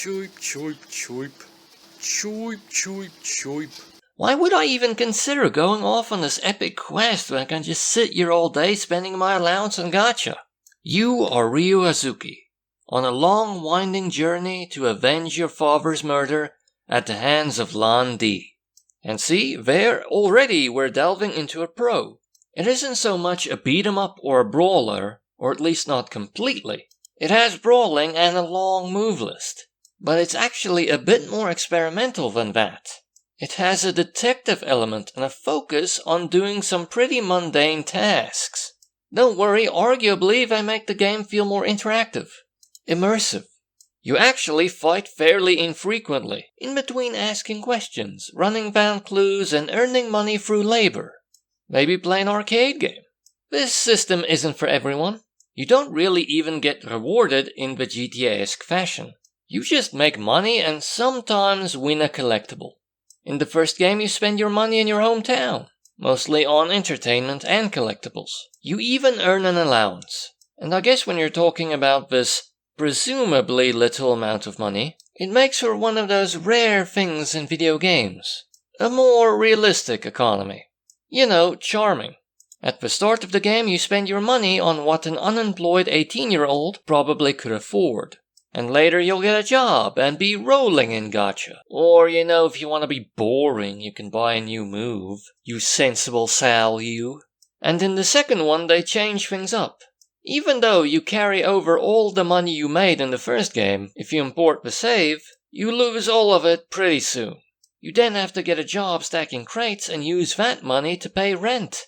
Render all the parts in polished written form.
Choip, choip, choip. Choip, choip, choip. Why would I even consider going off on this epic quest when I can just sit here all day spending my allowance on gacha? You are Ryu Azuki, on a long winding journey to avenge your father's murder at the hands of Lan Di. And see, there already we're delving into a pro. It isn't so much a beat-em-up or a brawler, or at least not completely. It has brawling and a long move list, but it's actually a bit more experimental than that. It has a detective element and a focus on doing some pretty mundane tasks. Don't worry, arguably they make the game feel more interactive. Immersive. You actually fight fairly infrequently, in between asking questions, running down clues and earning money through labor. Maybe play an arcade game. This system isn't for everyone. You don't really even get rewarded in the GTA-esque fashion. You just make money and sometimes win a collectible. In the first game you spend your money in your hometown, mostly on entertainment and collectibles. You even earn an allowance. And I guess when you're talking about this presumably little amount of money, it makes for one of those rare things in video games. A more realistic economy. You know, charming. At the start of the game you spend your money on what an unemployed 18-year-old probably could afford. And later you'll get a job and be rolling in gacha. Or, you know, if you want to be boring, you can buy a new move. You sensible Sal, you. And in the second one they change things up. Even though you carry over all the money you made in the first game, if you import the save, you lose all of it pretty soon. You then have to get a job stacking crates and use that money to pay rent.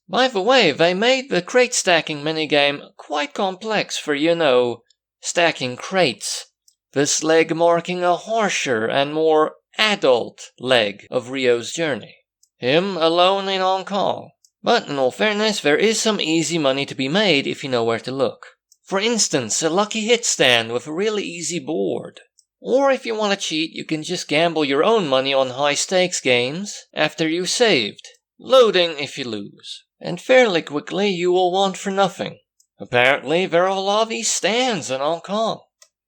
By the way, they made the crate stacking minigame quite complex for, you know, stacking crates. This leg marking a harsher and more adult leg of Rio's journey. Him alone in Hong Kong. But in all fairness, there is some easy money to be made if you know where to look. For instance, a lucky hit stand with a really easy board. Or if you want to cheat, you can just gamble your own money on high stakes games after you saved, loading if you lose. And fairly quickly you will want for nothing. Apparently there are a lot of these stands in Hong Kong.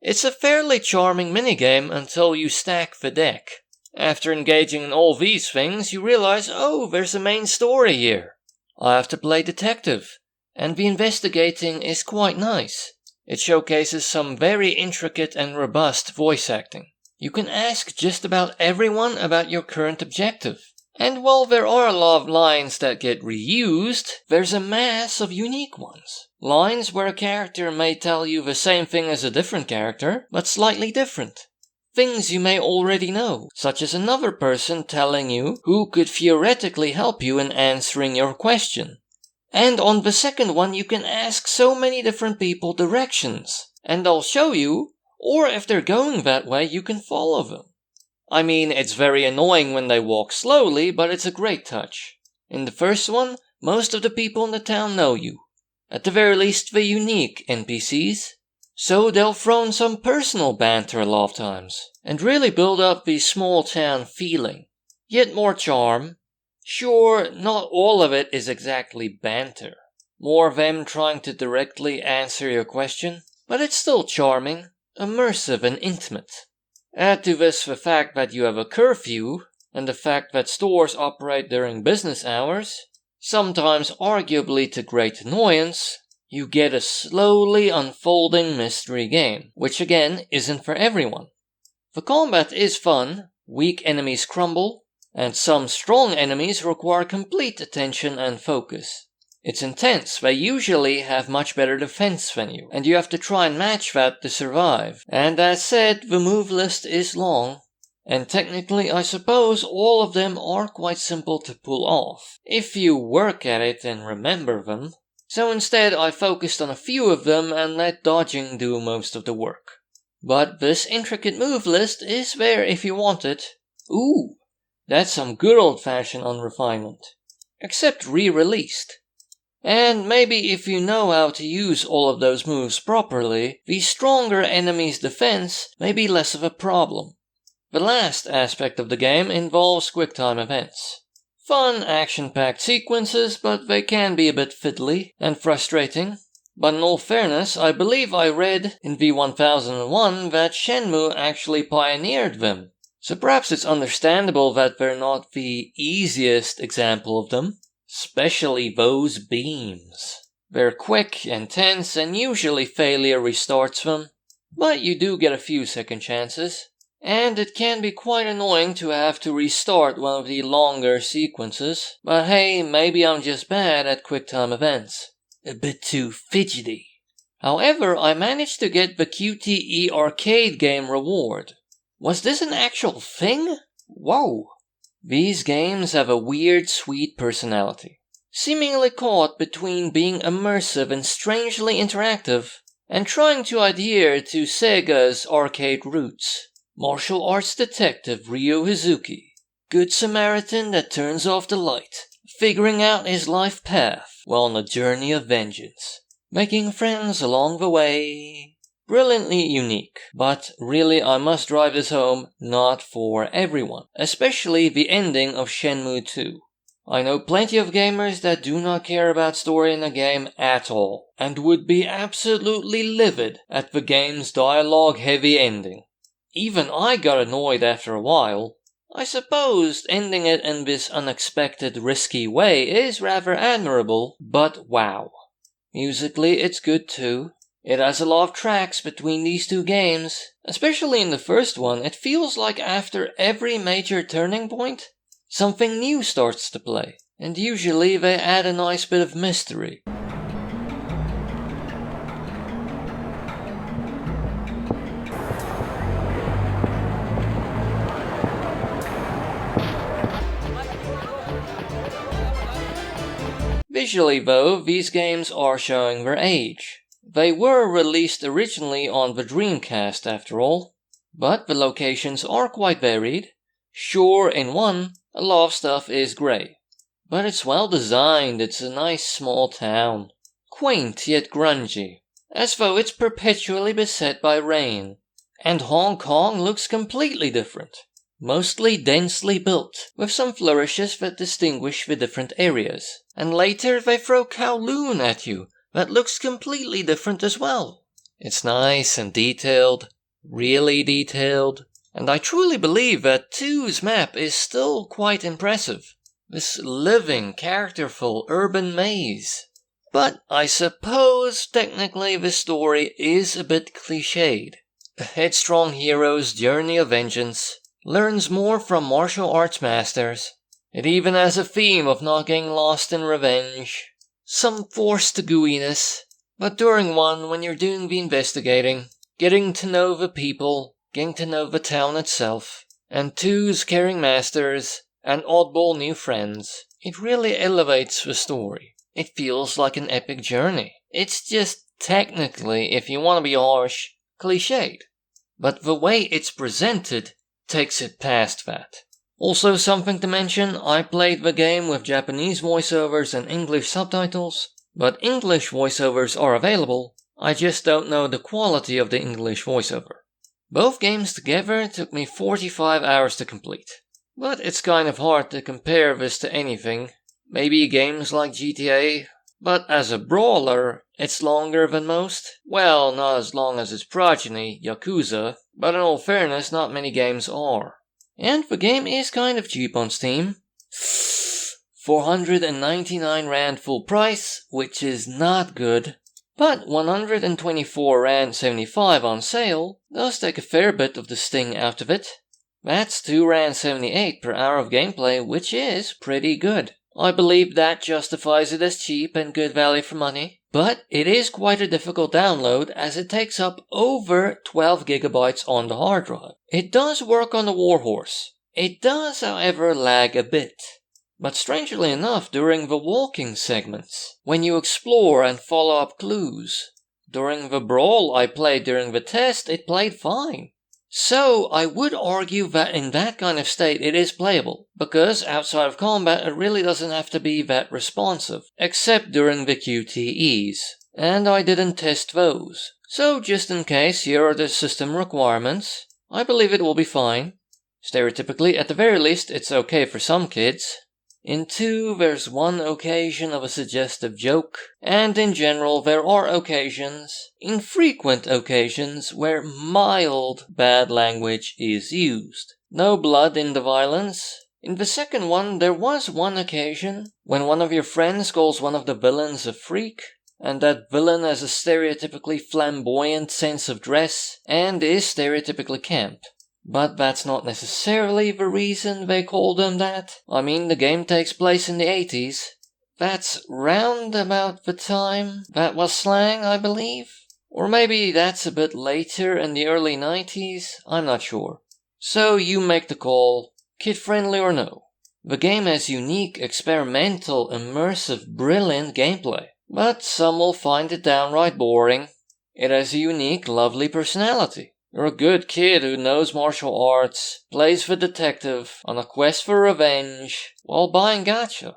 It's a fairly charming minigame until you stack the deck. After engaging in all these things, you realize, oh, there's a main story here. I have to play detective, and the investigating is quite nice. It showcases some very intricate and robust voice acting. You can ask just about everyone about your current objective. And while there are a lot of lines that get reused, there's a mass of unique ones. Lines where a character may tell you the same thing as a different character, but slightly different. Things you may already know, such as another person telling you who could theoretically help you in answering your question. And on the second one you can ask so many different people directions, and they'll show you, or if they're going that way you can follow them. I mean, it's very annoying when they walk slowly, but it's a great touch. In the first one, most of the people in the town know you. At the very least, the unique NPCs. So they'll throw in some personal banter a lot of times, and really build up the small town feeling. Yet more charm. Sure, not all of it is exactly banter. More of them trying to directly answer your question, but it's still charming, immersive and intimate. Add to this the fact that you have a curfew, and the fact that stores operate during business hours, sometimes arguably to great annoyance, you get a slowly unfolding mystery game, which again isn't for everyone. The combat is fun, weak enemies crumble, and some strong enemies require complete attention and focus. It's intense, they usually have much better defense than you, and you have to try and match that to survive. And as said, the move list is long, and technically I suppose all of them are quite simple to pull off, if you work at it and remember them. So instead I focused on a few of them and let dodging do most of the work. But this intricate move list is there if you want it. Ooh, that's some good old-fashioned unrefinement. Except re-released. And maybe if you know how to use all of those moves properly, the stronger enemy's defense may be less of a problem. The last aspect of the game involves quick-time events. Fun, action-packed sequences, but they can be a bit fiddly and frustrating. But in all fairness, I believe I read in V1001 that Shenmue actually pioneered them. So perhaps it's understandable that they're not the easiest example of them, especially those beams. They're quick and tense, and usually failure restarts them, but you do get a few second chances. And it can be quite annoying to have to restart one of the longer sequences, but hey, maybe I'm just bad at QuickTime events. A bit too fidgety. However, I managed to get the QTE arcade game reward. Was this an actual thing? Whoa. These games have a weird, sweet personality, seemingly caught between being immersive and strangely interactive, and trying to adhere to Sega's arcade roots. Martial arts detective Ryo Hazuki, good Samaritan that turns off the light, figuring out his life path while on a journey of vengeance, making friends along the way. Brilliantly unique, but really I must drive this home, not for everyone, especially the ending of Shenmue II. I know plenty of gamers that do not care about story in a game at all, and would be absolutely livid at the game's dialogue-heavy ending. Even I got annoyed after a while. I suppose ending it in this unexpected, risky way is rather admirable, but wow. Musically, it's good too. It has a lot of tracks between these two games. Especially in the first one, it feels like after every major turning point, something new starts to play. And usually they add a nice bit of mystery. Visually though, these games are showing their age. They were released originally on the Dreamcast after all, but the locations are quite varied. Sure, in one, a lot of stuff is grey, but it's well designed, it's a nice small town. Quaint yet grungy, as though it's perpetually beset by rain. And Hong Kong looks completely different. Mostly densely built, with some flourishes that distinguish the different areas. And later they throw Kowloon at you, that looks completely different as well. It's nice and detailed, really detailed, and I truly believe that 2's map is still quite impressive. This living, characterful urban maze. But I suppose technically the story is a bit cliched. A headstrong hero's journey of vengeance learns more from martial arts masters. It even has a theme of not getting lost in revenge. Some forced gooiness, but during one, when you're doing the investigating, getting to know the people, getting to know the town itself, and 2's caring masters, and oddball new friends, it really elevates the story. It feels like an epic journey. It's just technically, if you want to be harsh, cliched. But the way it's presented takes it past that. Also something to mention, I played the game with Japanese voiceovers and English subtitles, but English voiceovers are available, I just don't know the quality of the English voiceover. Both games together took me 45 hours to complete, but it's kind of hard to compare this to anything, maybe games like GTA, but as a brawler, it's longer than most. Well, not as long as its progeny, Yakuza, but in all fairness, not many games are. And the game is kind of cheap on Steam. 499 Rand full price, which is not good. But 124 Rand 75 on sale does take a fair bit of the sting out of it. That's 2 Rand 78 per hour of gameplay, which is pretty good. I believe that justifies it as cheap and good value for money. But it is quite a difficult download as it takes up over 12 gigabytes on the hard drive. It does work on the Warhorse. It does, however, lag a bit. But strangely enough, during the walking segments, when you explore and follow up clues, during the brawl I played during the test, it played fine. So, I would argue that in that kind of state it is playable, because outside of combat it really doesn't have to be that responsive, except during the QTEs, and I didn't test those. So just in case, here are the system requirements. I believe it will be fine. Stereotypically, at the very least, it's okay for some kids. In 2, there's one occasion of a suggestive joke, and in general there are occasions, infrequent occasions, where mild bad language is used. No blood in the violence. In the second one, there was one occasion when one of your friends calls one of the villains a freak, and that villain has a stereotypically flamboyant sense of dress and is stereotypically camp. But that's not necessarily the reason they call them that. I mean, the game takes place in the 80s. That's round about the time that was slang, I believe. Or maybe that's a bit later in the early 90s, I'm not sure. So you make the call, kid-friendly or no. The game has unique, experimental, immersive, brilliant gameplay. But some will find it downright boring. It has a unique, lovely personality. You're a good kid who knows martial arts, plays the detective on a quest for revenge while buying gacha.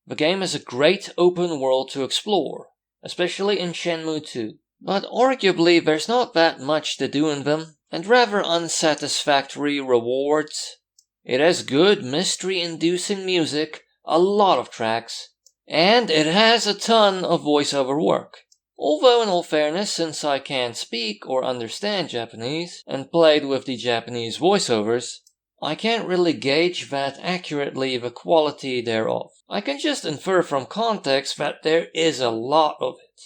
The game is a great open world to explore, especially in Shenmue II. But arguably there's not that much to do in them, and rather unsatisfactory rewards. It has good mystery-inducing music, a lot of tracks, and it has a ton of voiceover work. Although in all fairness, since I can't speak or understand Japanese, and played with the Japanese voiceovers, I can't really gauge that accurately the quality thereof. I can just infer from context that there is a lot of it.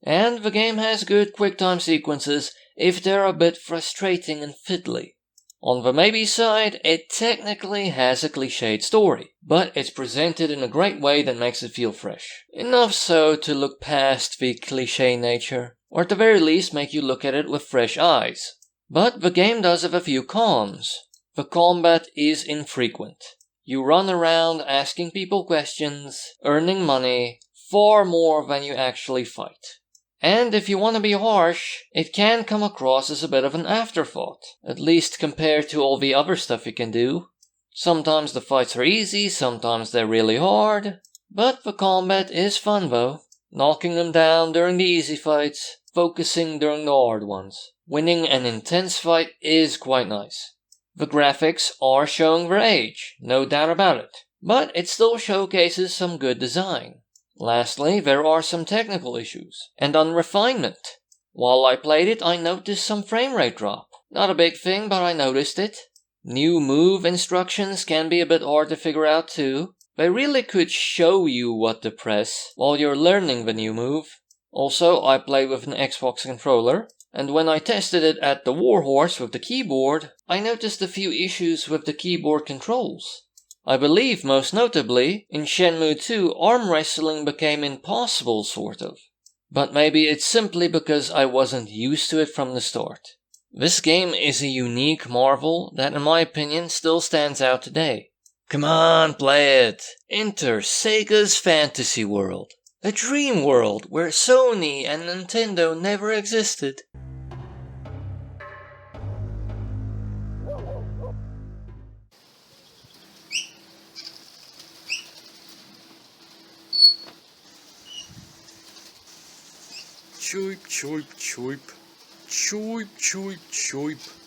And the game has good quick-time sequences if they're a bit frustrating and fiddly. On the maybe side, it technically has a cliched story, but it's presented in a great way that makes it feel fresh. Enough so to look past the cliche nature, or at the very least make you look at it with fresh eyes. But the game does have a few cons. The combat is infrequent. You run around asking people questions, earning money, far more than you actually fight. And if you want to be harsh, it can come across as a bit of an afterthought, at least compared to all the other stuff you can do. Sometimes the fights are easy, sometimes they're really hard, but the combat is fun though. Knocking them down during the easy fights, focusing during the hard ones. Winning an intense fight is quite nice. The graphics are showing their age, no doubt about it, but it still showcases some good design. Lastly, there are some technical issues, and unrefinement. While I played it, I noticed some frame rate drop. Not a big thing, but I noticed it. New move instructions can be a bit hard to figure out too. They really could show you what to press while you're learning the new move. Also, I play with an Xbox controller, and when I tested it at the Warhorse with the keyboard, I noticed a few issues with the keyboard controls. I believe, most notably, in Shenmue II, arm wrestling became impossible, sort of. But maybe it's simply because I wasn't used to it from the start. This game is a unique marvel that, in my opinion, still stands out today. Come on, play it! Enter Sega's fantasy world. A dream world where Sony and Nintendo never existed. Choip, choip, choip. Choip, choip, choip.